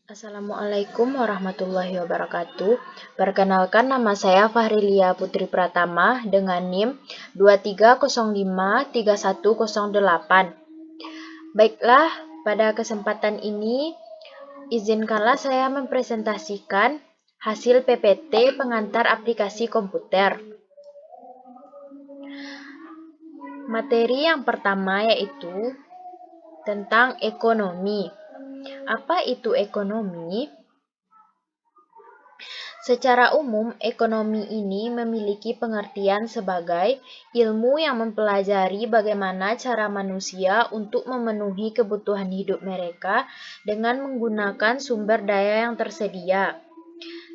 Assalamualaikum warahmatullahi wabarakatuh. Perkenalkan, nama saya Fahrilia Putri Pratama dengan NIM 23053108. Baiklah, pada kesempatan ini izinkanlah saya mempresentasikan hasil PPT pengantar aplikasi komputer. Materi yang pertama yaitu tentang ekonomi. Apa itu ekonomi? Secara umum, ekonomi ini memiliki pengertian sebagai ilmu yang mempelajari bagaimana cara manusia untuk memenuhi kebutuhan hidup mereka dengan menggunakan sumber daya yang tersedia.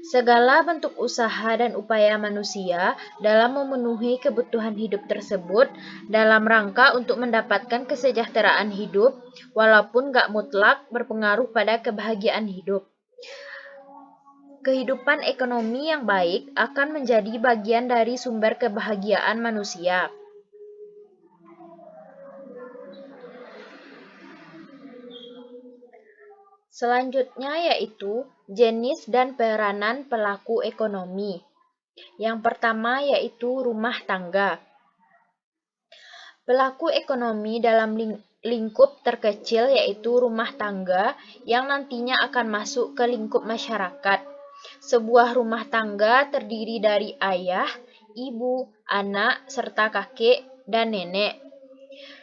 Segala bentuk usaha dan upaya manusia dalam memenuhi kebutuhan hidup tersebut dalam rangka untuk mendapatkan kesejahteraan hidup, walaupun gak mutlak berpengaruh pada kebahagiaan hidup. Kehidupan ekonomi yang baik akan menjadi bagian dari sumber kebahagiaan manusia. Selanjutnya yaitu jenis dan peranan pelaku ekonomi. Yang pertama yaitu rumah tangga. Pelaku ekonomi dalam lingkup terkecil yaitu rumah tangga yang nantinya akan masuk ke lingkup masyarakat. Sebuah rumah tangga terdiri dari ayah, ibu, anak, serta kakek dan nenek.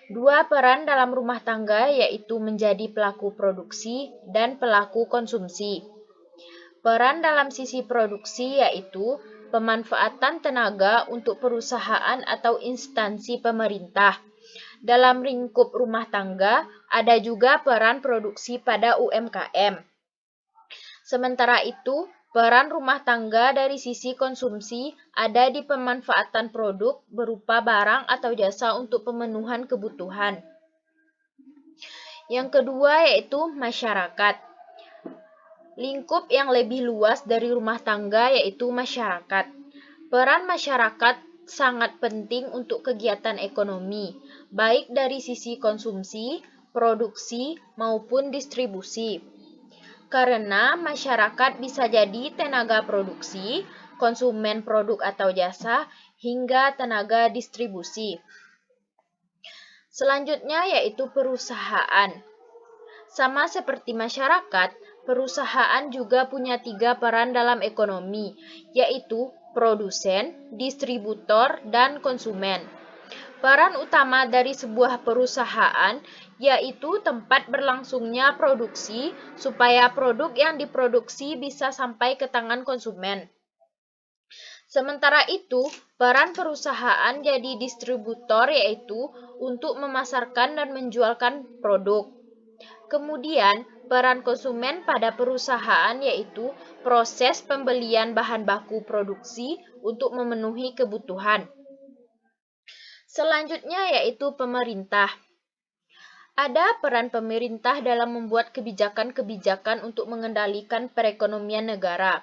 Dua peran dalam rumah tangga yaitu menjadi pelaku produksi dan pelaku konsumsi. Peran dalam sisi produksi yaitu pemanfaatan tenaga untuk perusahaan atau instansi pemerintah. Dalam lingkup rumah tangga ada juga peran produksi pada UMKM. Sementara itu, peran rumah tangga dari sisi konsumsi ada di pemanfaatan produk berupa barang atau jasa untuk pemenuhan kebutuhan. Yang kedua yaitu masyarakat. Lingkup yang lebih luas dari rumah tangga yaitu masyarakat. Peran masyarakat sangat penting untuk kegiatan ekonomi, baik dari sisi konsumsi, produksi, maupun distribusi. Karena masyarakat bisa jadi tenaga produksi, konsumen produk atau jasa, hingga tenaga distribusi. Selanjutnya yaitu perusahaan. Sama seperti masyarakat, perusahaan juga punya 3 peran dalam ekonomi, yaitu produsen, distributor, dan konsumen. Peran utama dari sebuah perusahaan yaitu tempat berlangsungnya produksi supaya produk yang diproduksi bisa sampai ke tangan konsumen. Sementara itu, peran perusahaan jadi distributor yaitu untuk memasarkan dan menjualkan produk. Kemudian, peran konsumen pada perusahaan yaitu proses pembelian bahan baku produksi untuk memenuhi kebutuhan. Selanjutnya yaitu pemerintah. Ada peran pemerintah dalam membuat kebijakan-kebijakan untuk mengendalikan perekonomian negara.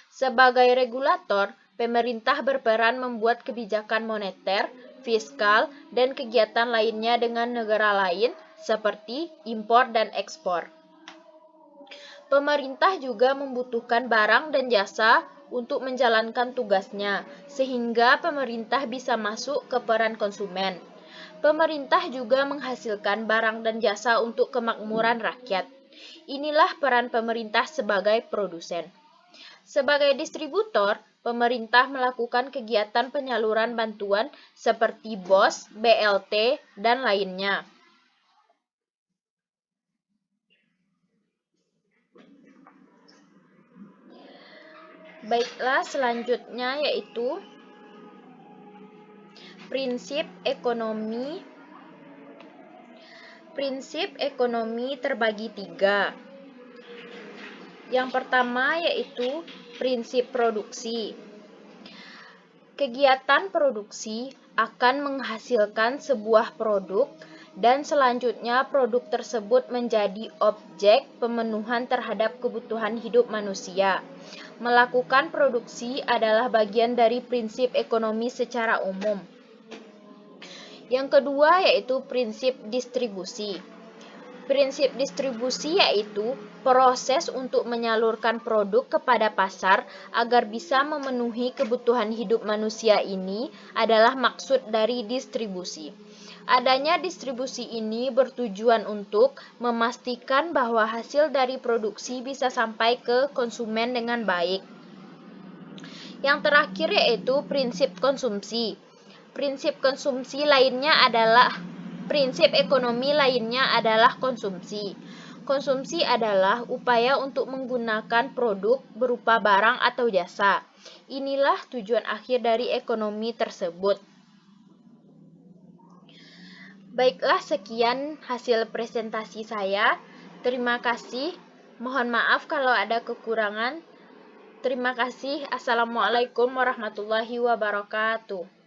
Sebagai regulator, pemerintah berperan membuat kebijakan moneter, fiskal, dan kegiatan lainnya dengan negara lain seperti impor dan ekspor. Pemerintah juga membutuhkan barang dan jasa untuk menjalankan tugasnya, sehingga pemerintah bisa masuk ke peran konsumen. Pemerintah juga menghasilkan barang dan jasa untuk kemakmuran rakyat. Inilah peran pemerintah sebagai produsen. Sebagai distributor, pemerintah melakukan kegiatan penyaluran bantuan seperti BOS, BLT, dan lainnya. Baiklah, selanjutnya yaitu prinsip ekonomi. Prinsip ekonomi terbagi 3. Yang pertama yaitu prinsip produksi. Kegiatan produksi akan menghasilkan sebuah produk dan selanjutnya produk tersebut menjadi objek pemenuhan terhadap kebutuhan hidup manusia. Melakukan produksi adalah bagian dari prinsip ekonomi secara umum. Yang kedua yaitu prinsip distribusi. Prinsip distribusi yaitu proses untuk menyalurkan produk kepada pasar agar bisa memenuhi kebutuhan hidup manusia ini adalah maksud dari distribusi. Adanya distribusi ini bertujuan untuk memastikan bahwa hasil dari produksi bisa sampai ke konsumen dengan baik. Yang terakhir yaitu prinsip konsumsi. Prinsip ekonomi lainnya adalah konsumsi. Konsumsi adalah upaya untuk menggunakan produk berupa barang atau jasa. Inilah tujuan akhir dari ekonomi tersebut. Baiklah, sekian hasil presentasi saya. Terima kasih. Mohon maaf kalau ada kekurangan. Terima kasih. Assalamualaikum warahmatullahi wabarakatuh.